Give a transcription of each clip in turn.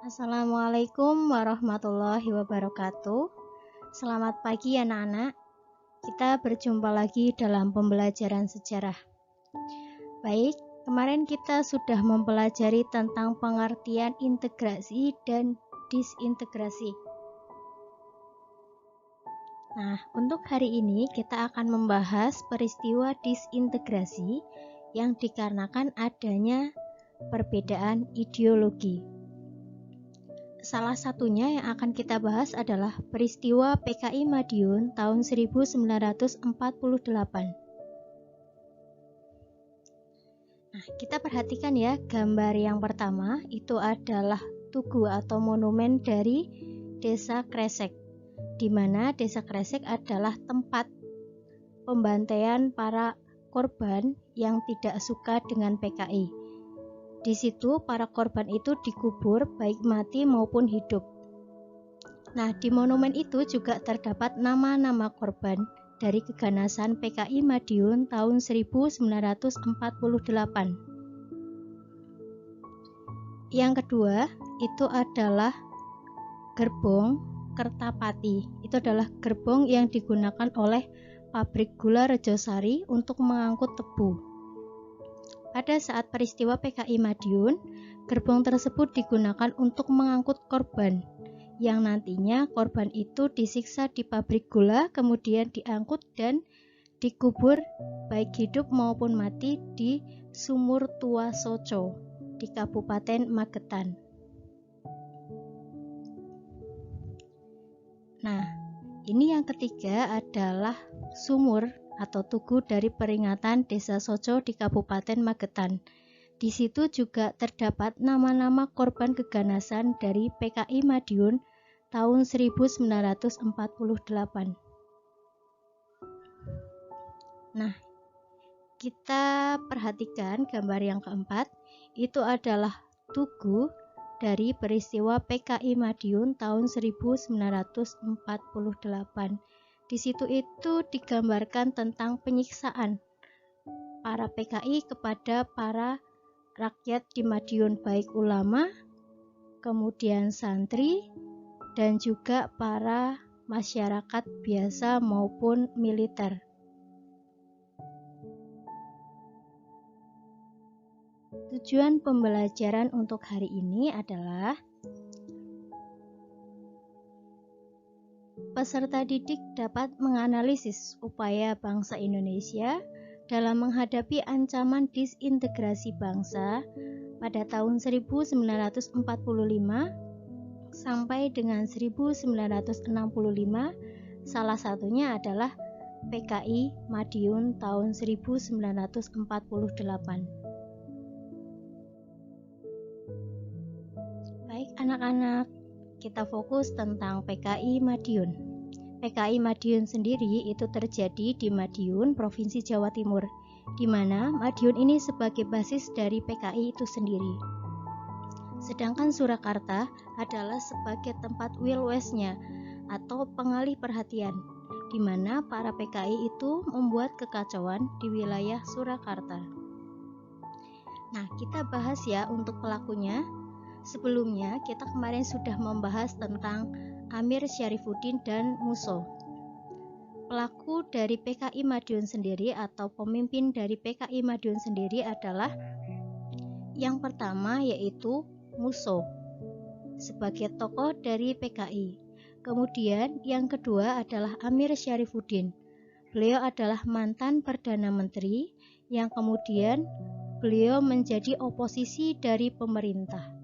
Assalamualaikum warahmatullahi wabarakatuh. Selamat pagi anak-anak. Kita berjumpa lagi dalam pembelajaran sejarah. Baik, kemarin kita sudah mempelajari tentang pengertian integrasi dan disintegrasi. Nah, untuk hari ini kita akan membahas peristiwa disintegrasi yang dikarenakan adanya perbedaan ideologi. Salah satunya yang akan kita bahas adalah peristiwa PKI Madiun tahun 1948. Nah, kita perhatikan ya, gambar yang pertama itu adalah tugu atau monumen dari Desa Kresek, di mana Desa Kresek adalah tempat pembantaian para korban yang tidak suka dengan PKI. Di situ para korban itu dikubur baik mati maupun hidup. Nah, di monumen itu juga terdapat nama-nama korban dari keganasan PKI Madiun tahun 1948. Yang kedua, itu adalah gerbong Kertapati. Itu adalah gerbong yang digunakan oleh pabrik gula Rejosari untuk mengangkut tebu. Pada saat peristiwa PKI Madiun, gerbong tersebut digunakan untuk mengangkut korban, yang nantinya korban itu disiksa di pabrik gula, kemudian diangkut dan dikubur baik hidup maupun mati di Sumur Tua Soco di Kabupaten Magetan. Nah, ini yang ketiga adalah sumur atau tugu dari peringatan Desa Soco di Kabupaten Magetan. Di situ juga terdapat nama-nama korban keganasan dari PKI Madiun tahun 1948. Nah, kita perhatikan gambar yang keempat, itu adalah tugu dari peristiwa PKI Madiun tahun 1948. Di situ itu digambarkan tentang penyiksaan para PKI kepada para rakyat di Madiun, baik ulama, kemudian santri, dan juga para masyarakat biasa maupun militer. Tujuan pembelajaran untuk hari ini adalah peserta didik dapat menganalisis upaya bangsa Indonesia dalam menghadapi ancaman disintegrasi bangsa pada tahun 1945 sampai dengan 1965, salah satunya adalah PKI Madiun tahun 1948. Baik anak-anak, kita fokus tentang PKI Madiun. PKI Madiun sendiri itu terjadi di Madiun, Provinsi Jawa Timur, di mana Madiun ini sebagai basis dari PKI itu sendiri. Sedangkan Surakarta adalah sebagai tempat wilwesnya atau pengalih perhatian, di mana para PKI itu membuat kekacauan di wilayah Surakarta. Nah, kita bahas ya untuk pelakunya. Sebelumnya, kita kemarin sudah membahas tentang Amir Syarifuddin dan Musso. Pelaku dari PKI Madiun sendiri atau pemimpin dari PKI Madiun sendiri adalah yang pertama yaitu Musso sebagai tokoh dari PKI. Kemudian yang kedua adalah Amir Syarifuddin. Beliau adalah mantan Perdana Menteri yang kemudian beliau menjadi oposisi dari pemerintah.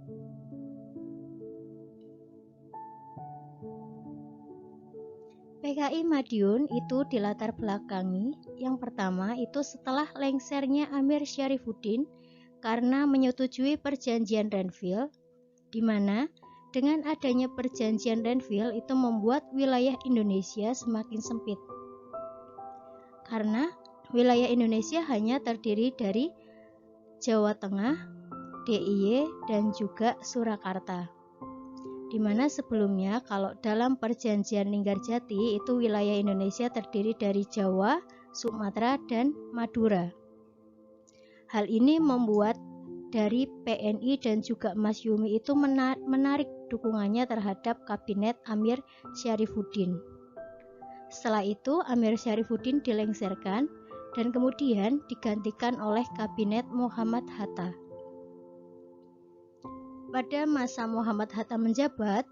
PKI Madiun itu dilatar belakangi yang pertama itu setelah lengsernya Amir Syarifuddin karena menyetujui perjanjian Renville, di mana dengan adanya perjanjian Renville itu membuat wilayah Indonesia semakin sempit. Karena wilayah Indonesia hanya terdiri dari Jawa Tengah, DIY, dan juga Surakarta. Di mana sebelumnya kalau dalam perjanjian Linggarjati itu wilayah Indonesia terdiri dari Jawa, Sumatera, dan Madura. Hal ini membuat dari PNI dan juga Masyumi itu menarik dukungannya terhadap kabinet Amir Syarifuddin. Setelah itu Amir Syarifuddin dilengsarkan dan kemudian digantikan oleh kabinet Muhammad Hatta. Pada masa Muhammad Hatta menjabat,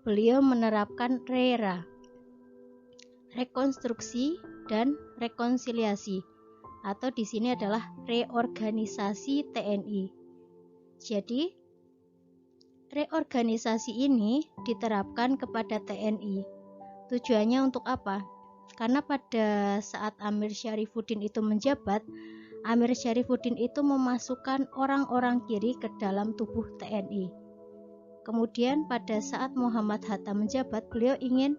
beliau menerapkan RERA, rekonstruksi dan rekonsiliasi, atau di sini adalah reorganisasi TNI. Jadi, reorganisasi ini diterapkan kepada TNI. Tujuannya untuk apa? Karena pada saat Amir Syarifuddin itu menjabat, Amir Syarifuddin itu memasukkan orang-orang kiri ke dalam tubuh TNI. Kemudian pada saat Muhammad Hatta menjabat, beliau ingin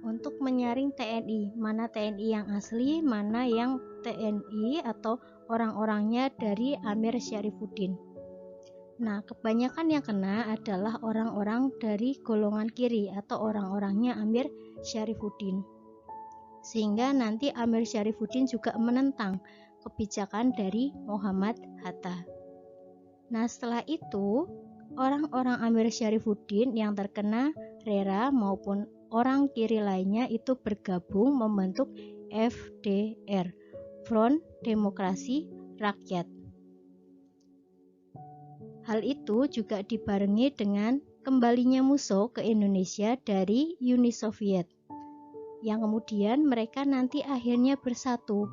untuk menyaring TNI, mana TNI yang asli, mana yang TNI atau orang-orangnya dari Amir Syarifuddin. Nah, kebanyakan yang kena adalah orang-orang dari golongan kiri atau orang-orangnya Amir Syarifuddin. Sehingga nanti Amir Syarifuddin juga menentang kebijakan dari Muhammad Hatta. Nah, setelah itu orang-orang Amir Syarifuddin yang terkena RERA maupun orang kiri lainnya itu bergabung membentuk FDR, Front Demokrasi Rakyat. Hal itu juga dibarengi dengan kembalinya Musso ke Indonesia dari Uni Soviet, yang kemudian mereka nanti akhirnya bersatu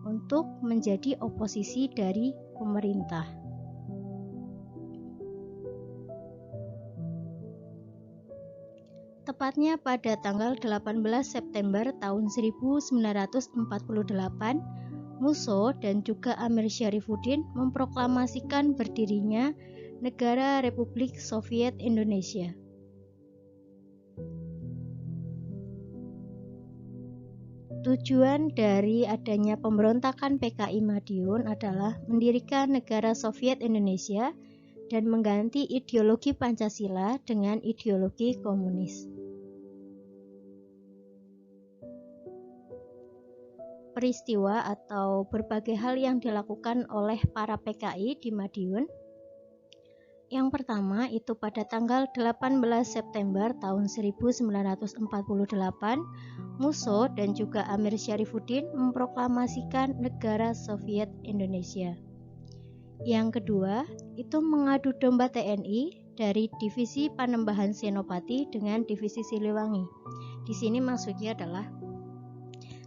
untuk menjadi oposisi dari pemerintah. Tepatnya pada tanggal 18 September tahun 1948, Musso dan juga Amir Syarifuddin memproklamasikan berdirinya Negara Republik Soviet Indonesia. Tujuan dari adanya pemberontakan PKI Madiun adalah mendirikan negara Soviet Indonesia dan mengganti ideologi Pancasila dengan ideologi komunis. Peristiwa atau berbagai hal yang dilakukan oleh para PKI di Madiun. Yang pertama itu pada tanggal 18 September tahun 1948, Musso dan juga Amir Syarifuddin memproklamasikan negara Soviet Indonesia. Yang kedua, itu mengadu domba TNI dari Divisi Panembahan Senopati dengan Divisi Siliwangi. Di sini maksudnya adalah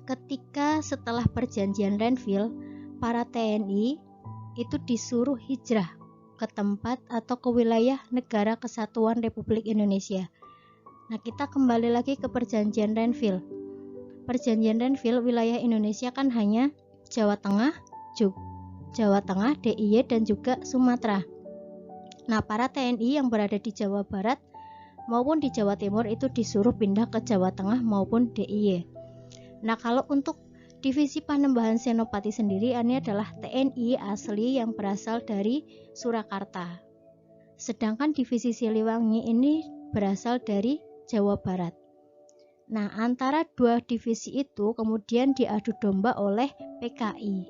ketika setelah perjanjian Renville, para TNI itu disuruh hijrah ke tempat atau ke wilayah Negara Kesatuan Republik Indonesia. Nah, kita kembali lagi ke perjanjian Renville. Perjanjian Renville, wilayah Indonesia kan hanya Jawa Tengah, DIY dan juga Sumatera. Nah, para TNI yang berada di Jawa Barat maupun di Jawa Timur itu disuruh pindah ke Jawa Tengah maupun DIY. Nah, kalau untuk Divisi Panembahan Senopati sendiri ini adalah TNI asli yang berasal dari Surakarta. Sedangkan Divisi Siliwangi ini berasal dari Jawa Barat. Nah, antara dua divisi itu kemudian diadu domba oleh PKI.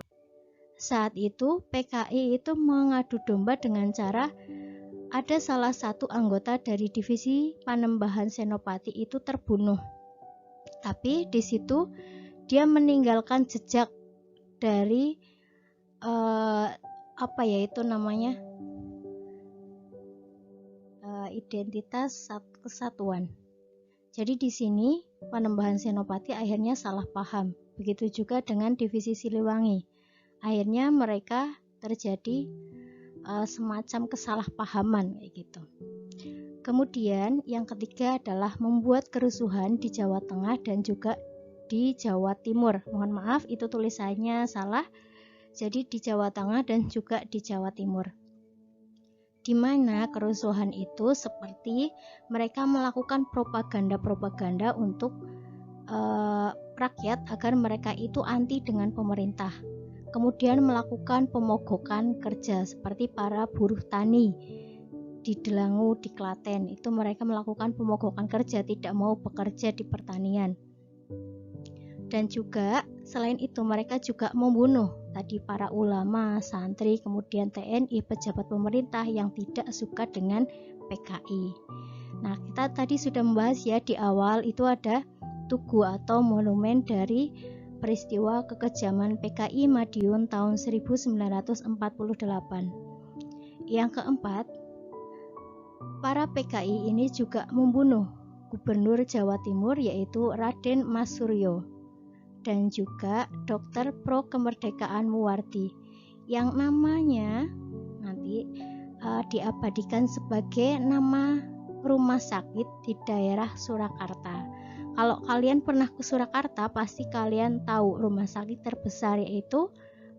Saat itu PKI itu mengadu domba dengan cara ada salah satu anggota dari Divisi Panembahan Senopati itu terbunuh. Tapi di situ dia meninggalkan jejak dari identitas kesatuan. Jadi di sini Panembahan Senopati akhirnya salah paham. Begitu juga dengan Divisi Siliwangi. Akhirnya mereka terjadi semacam kesalahpahaman kayak gitu. Kemudian yang ketiga adalah membuat kerusuhan di Jawa Tengah dan juga di Jawa Timur. Mohon maaf itu tulisannya salah. Jadi di Jawa Tengah dan juga di Jawa Timur. Di mana kerusuhan itu seperti mereka melakukan propaganda untuk rakyat agar mereka itu anti dengan pemerintah. Kemudian melakukan pemogokan kerja seperti para buruh tani di Delangu, di Klaten. Itu mereka melakukan pemogokan kerja, tidak mau bekerja di pertanian. Dan juga selain itu mereka juga membunuh tadi para ulama, santri, kemudian TNI, pejabat pemerintah yang tidak suka dengan PKI. Nah, kita tadi sudah membahas ya di awal itu ada tugu atau monumen dari peristiwa kekejaman PKI Madiun tahun 1948. Yang keempat, para PKI ini juga membunuh Gubernur Jawa Timur yaitu Raden Mas Suryo dan juga Dokter Pro Kemerdekaan Muwardi yang namanya nanti diabadikan sebagai nama rumah sakit di daerah Surakarta. Kalau kalian pernah ke Surakarta pasti kalian tahu rumah sakit terbesar yaitu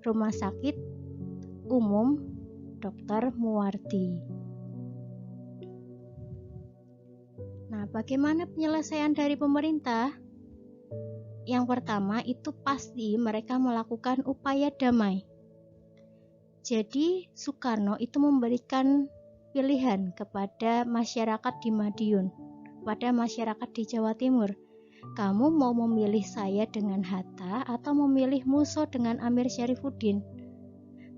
Rumah Sakit Umum Dr. Muwardi. Nah, bagaimana penyelesaian dari pemerintah? Yang pertama itu pasti mereka melakukan upaya damai. Jadi Soekarno itu memberikan pilihan kepada masyarakat di Madiun, kepada masyarakat di Jawa Timur. Kamu mau memilih saya dengan Hatta atau memilih Musso dengan Amir Syarifuddin?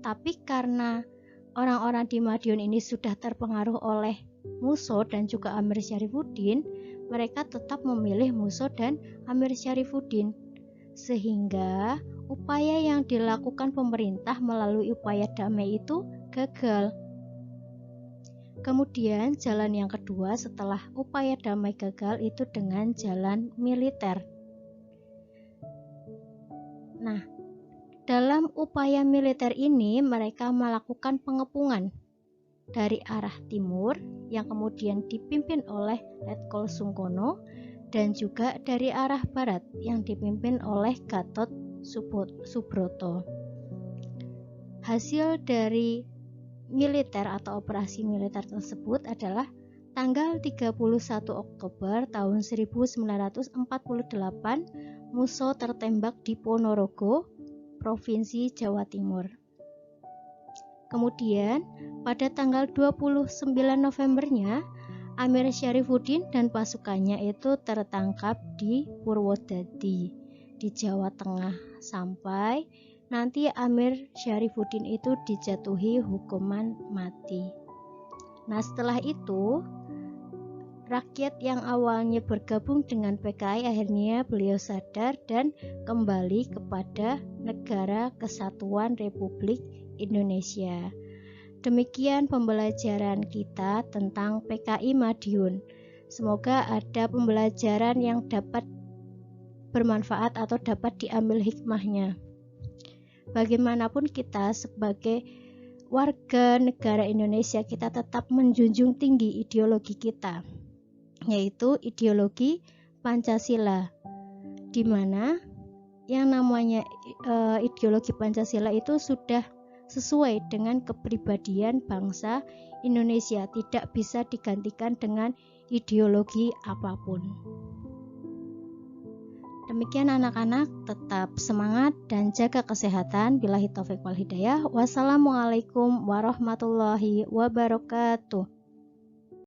Tapi karena orang-orang di Madiun ini sudah terpengaruh oleh Musso dan juga Amir Syarifuddin, mereka tetap memilih Musso dan Amir Syarifuddin. Sehingga upaya yang dilakukan pemerintah melalui upaya damai itu gagal. Kemudian jalan yang kedua setelah upaya damai gagal itu dengan jalan militer. Nah, dalam upaya militer ini mereka melakukan pengepungan dari arah timur yang kemudian dipimpin oleh Letkol Sungkono dan juga dari arah barat yang dipimpin oleh Gatot Subroto. Hasil dari militer atau operasi militer tersebut adalah tanggal 31 Oktober tahun 1948 Musso tertembak di Ponorogo, Provinsi Jawa Timur. Kemudian pada tanggal 29 Novembernya Amir Syarifuddin dan pasukannya itu tertangkap di Purwodadi di Jawa Tengah sampai nanti Amir Syarifuddin itu dijatuhi hukuman mati. Nah, setelah itu rakyat yang awalnya bergabung dengan PKI akhirnya beliau sadar dan kembali kepada Negara Kesatuan Republik Indonesia. Demikian pembelajaran kita tentang PKI Madiun. Semoga ada pembelajaran yang dapat bermanfaat atau dapat diambil hikmahnya. Bagaimanapun kita sebagai warga negara Indonesia, kita tetap menjunjung tinggi ideologi kita, yaitu ideologi Pancasila, di mana yang namanya ideologi Pancasila itu sudah sesuai dengan kepribadian bangsa Indonesia, tidak bisa digantikan dengan ideologi apapun. Demikian anak-anak, tetap semangat dan jaga kesehatan. Billahi taufiq wal hidayah. Wassalamualaikum warahmatullahi wabarakatuh.